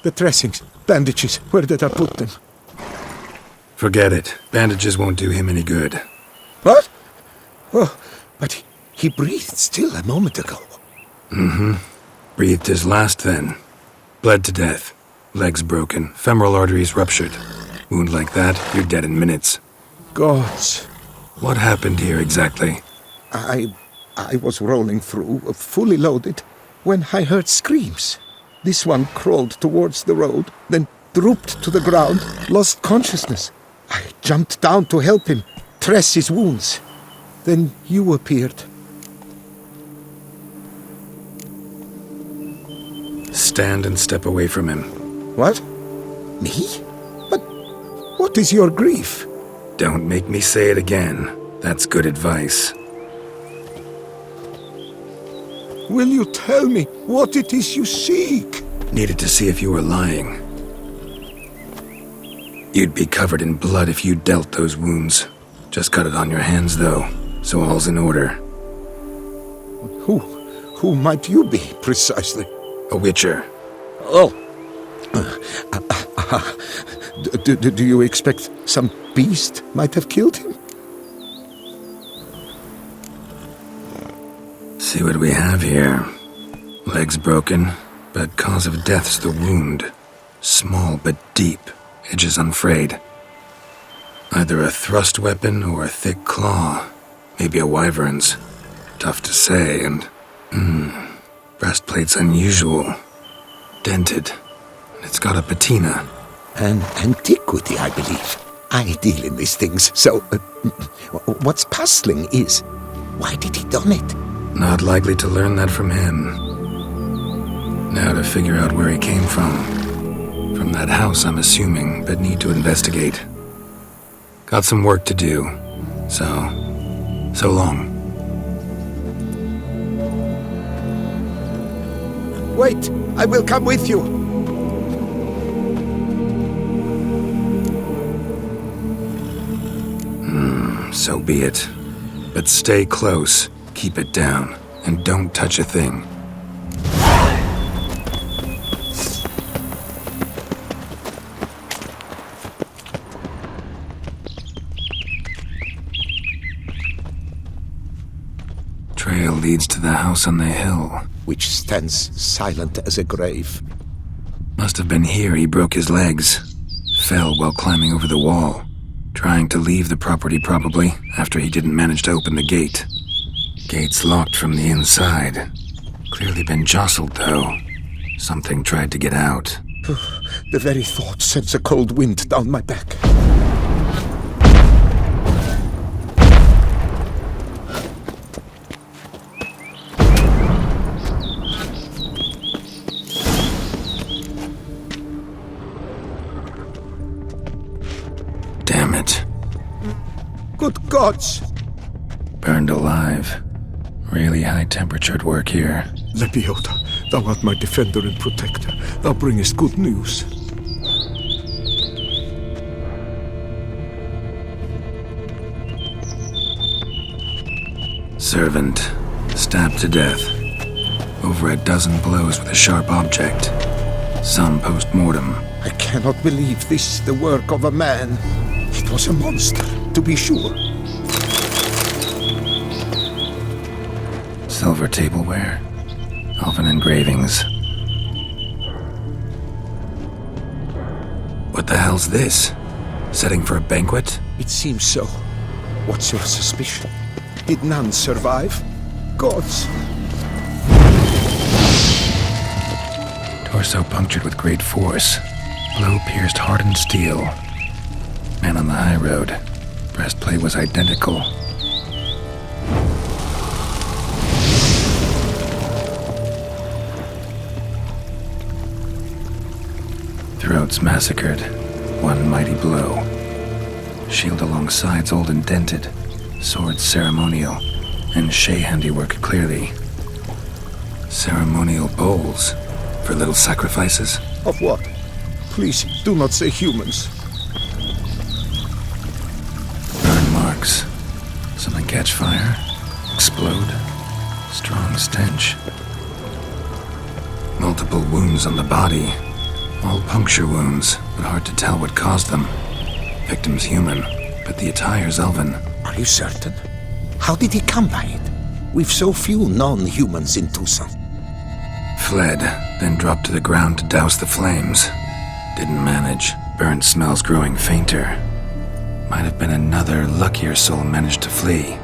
The dressings, bandages, where did I put them? Forget it. Bandages won't do him any good. What? Oh, but he breathed still a moment ago. Mm-hmm. Breathed his last then. Bled to death. Legs broken, femoral arteries ruptured. Wound like that, you're dead in minutes. Gods. What happened here exactly? I was rolling through, fully loaded, when I heard screams. This one crawled towards the road, then drooped to the ground, lost consciousness. I jumped down to help him, dress his wounds. Then you appeared. Stand and step away from him. What? Me? But what is your grief? Don't make me say it again. That's good advice. Will you tell me what it is you seek? Needed to see if you were lying. You'd be covered in blood if you dealt those wounds. Just cut it on your hands, though, so all's in order. Who might you be, precisely? A witcher. Oh. Do you expect some beast might have killed him? See what we have here. Legs broken, but cause of death's the wound. Small but deep, edges unfrayed. Either a thrust weapon or a thick claw. Maybe a wyvern's. Tough to say, and... breastplate's unusual. Dented. It's got a patina. An antiquity, I believe. I deal in these things, so... what's puzzling is, why did he done it? Not likely to learn that from him. Now to figure out where he came from. From that house, I'm assuming, but need to investigate. Got some work to do. So long. Wait, I will come with you. So be it. But stay close, keep it down, and don't touch a thing. Trail leads to the house on the hill. Which stands silent as a grave. Must have been here he broke his legs. Fell while climbing over the wall. Trying to leave the property probably, after he didn't manage to open the gate. Gate's locked from the inside. Clearly been jostled, though. Something tried to get out. The very thought sends a cold wind down my back. Damn it. Good gods! Burned alive. Really high-temperatured work here. Lepiota, thou art my defender and protector. Thou bringest good news. Servant. Stabbed to death. Over a dozen blows with a sharp object. Some post-mortem. I cannot believe this the work of a man. It was a monster, to be sure. Silver tableware. Elven engravings. What the hell's this? Setting for a banquet? It seems so. What's your suspicion? Did none survive? Gods! Torso punctured with great force. Blow pierced hardened steel. Man on the high road. Breastplate was identical. Throats massacred. One mighty blow. Shield along sides old and dented. Sword ceremonial. And Shay handiwork clearly. Ceremonial bowls. For little sacrifices? Of what? Please, do not say humans. Burn marks. Something catch fire? Explode? Strong stench. Multiple wounds on the body. All puncture wounds, but hard to tell what caused them. Victim's human, but the attire's elven. Are you certain? How did he come by it? We've so few non-humans in Tucson. Fled, then dropped to the ground to douse the flames. Didn't manage. Burnt smells growing fainter. Might have been another luckier soul managed to flee.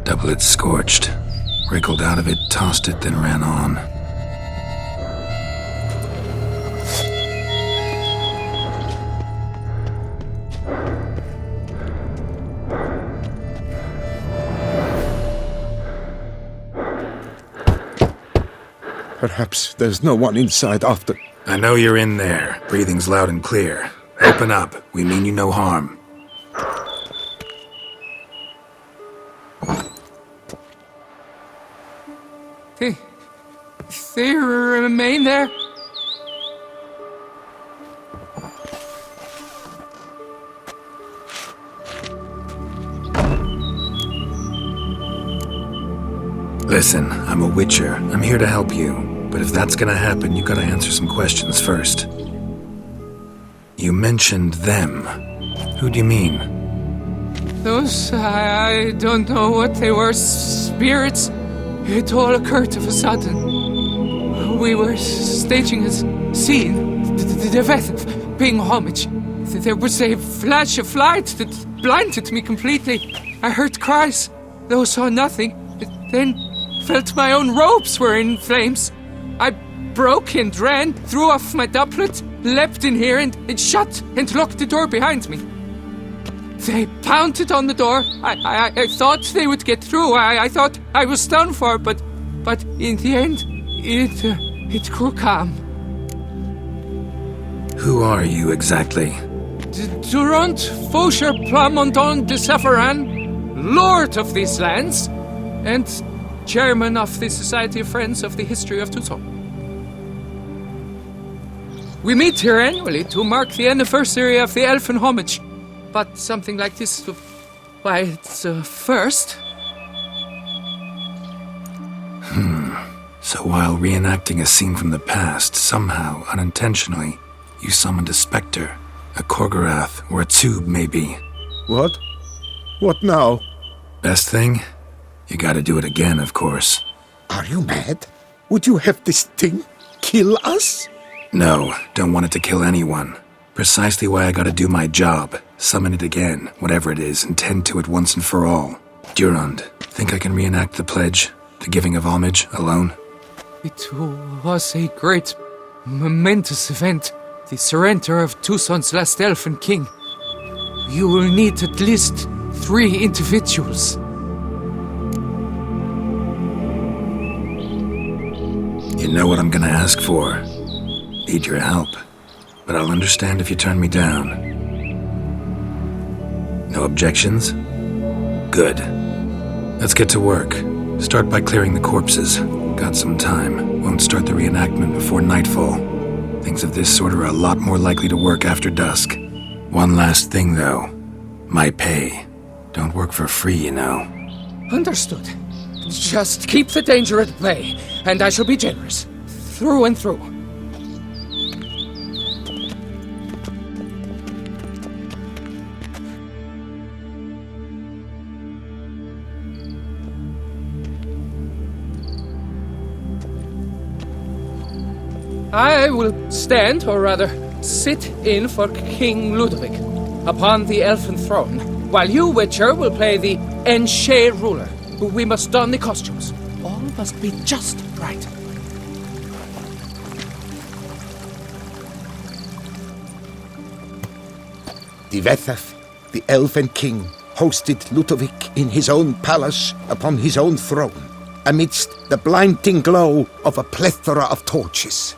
Doublet scorched. Wriggled out of it, tossed it, then ran on. Perhaps there's no one inside after. I know you're in there. Breathing's loud and clear. Open up. We mean you no harm. They remain there? Listen, I'm a witcher. I'm here to help you. But if that's gonna happen, you gotta answer some questions first. You mentioned them. Who do you mean? Those, I don't know what they were. Spirits. It all occurred of a sudden. We were staging a scene, the death of paying homage. There was a flash of light that blinded me completely. I heard cries, though saw nothing. Then felt my own robes were in flames. I broke and ran, threw off my doublet, leapt in here and shut and locked the door behind me. They pounded on the door. I thought they would get through. I thought I was done for, but in the end, it grew calm. Who are you exactly? Durant Faucher Plamondon de Savarin, Lord of these lands, and Chairman of the Society of Friends of the History of Tucson. We meet here annually to mark the anniversary of the Elfin Homage. But something like this, why, it's a first. So while reenacting a scene from the past, somehow, unintentionally, you summoned a specter, a Korgorath, or a tube, maybe. What? What now? Best thing? You gotta do it again, of course. Are you mad? Would you have this thing kill us? No, don't want it to kill anyone. Precisely why I gotta do my job. Summon it again, whatever it is, and tend to it once and for all. Durand, think I can reenact the pledge, the giving of homage, alone? It was a great, momentous event. The surrender of Tucson's last elfin king. You will need at least 3 individuals. You know what I'm gonna ask for. Need your help. But I'll understand if you turn me down. No objections? Good. Let's get to work. Start by clearing the corpses. Got some time. Won't start the reenactment before nightfall. Things of this sort are a lot more likely to work after dusk. One last thing, though. My pay. Don't work for free, you know. Understood. Just keep the danger at bay, and I shall be generous. Through and through. I will stand, or rather, sit in for King Ludovic upon the elfin throne, while you, Witcher, will play the Enche ruler. We must don the costumes. All must be just right. Divethef, the elven king, hosted Ludovic in his own palace upon his own throne, amidst the blinding glow of a plethora of torches.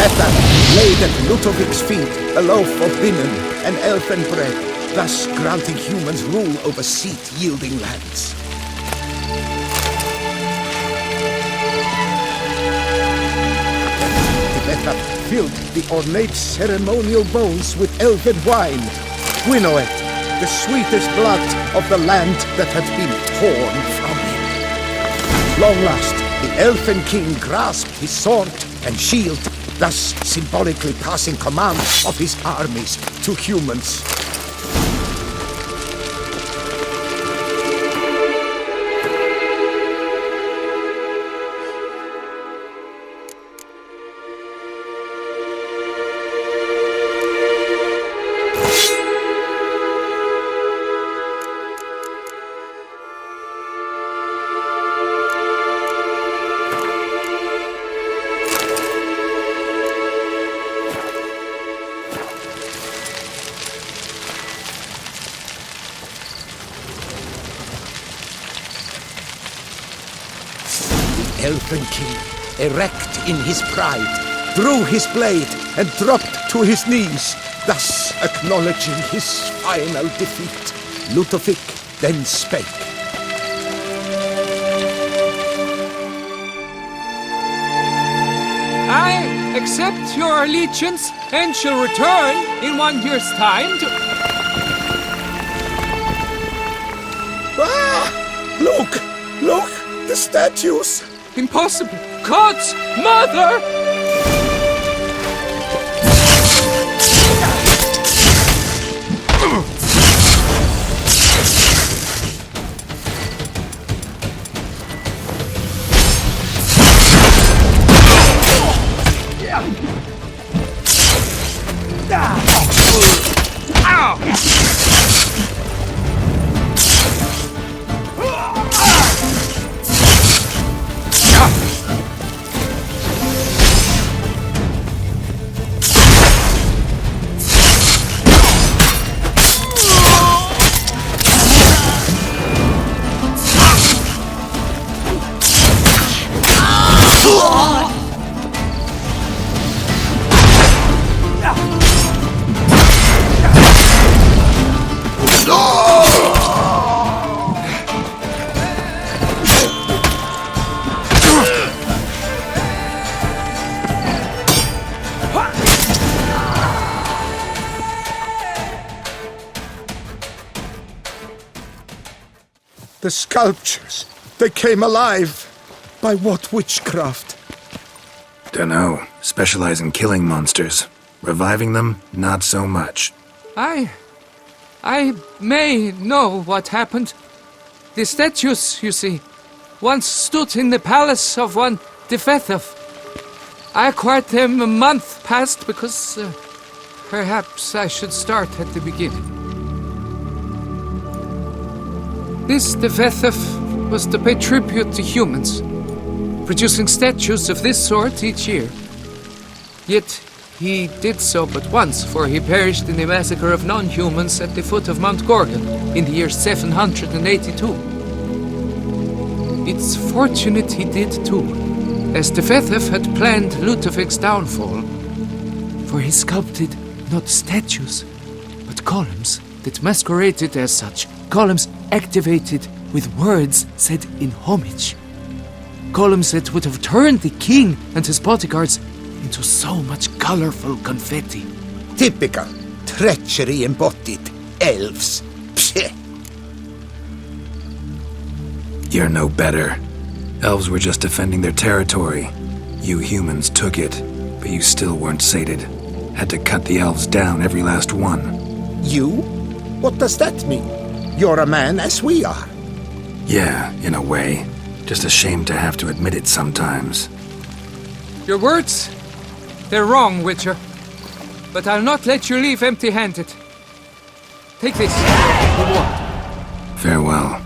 Vetha laid at Ludovic's feet a loaf of binnen and elfin bread, thus granting humans rule over seat-yielding lands. Vetha filled the ornate ceremonial bowls with elven wine, Gwinoeth, the sweetest blood of the land that had been torn from him. At long last, the elfin king grasped his sword and shield, thus symbolically passing command of his armies to humans. Elfin king, erect in his pride, drew his blade and dropped to his knees, thus acknowledging his final defeat. Ludovic then spake. I accept your allegiance and shall return in 1 year's time to... Ah! Look! Look! The statues! Impossible! God's mother! The sculptures, they came alive. By what witchcraft? Dunno. Specialize in killing monsters. Reviving them, not so much. I may know what happened. The statues, you see, once stood in the palace of one Defethov. I acquired them a month past because perhaps I should start at the beginning. This Defethov was to pay tribute to humans, producing statues of this sort each year. Yet he did so but once, for he perished in the massacre of non-humans at the foot of Mount Gorgon in the year 782. It's fortunate he did too, as Defethov had planned Ludovic's downfall, for he sculpted not statues, but columns that masqueraded as such, columns activated with words said in homage. Columns that would have turned the king and his bodyguards into so much colorful confetti. Typical treachery embodied elves. Psheh. You're no better. Elves were just defending their territory. You humans took it, but you still weren't sated. Had to cut the elves down, every last one. You? What does that mean? You're a man as we are. Yeah, in a way. Just ashamed to have to admit it sometimes. Your words, they're wrong, Witcher. But I'll not let you leave empty-handed. Take this, reward. Farewell.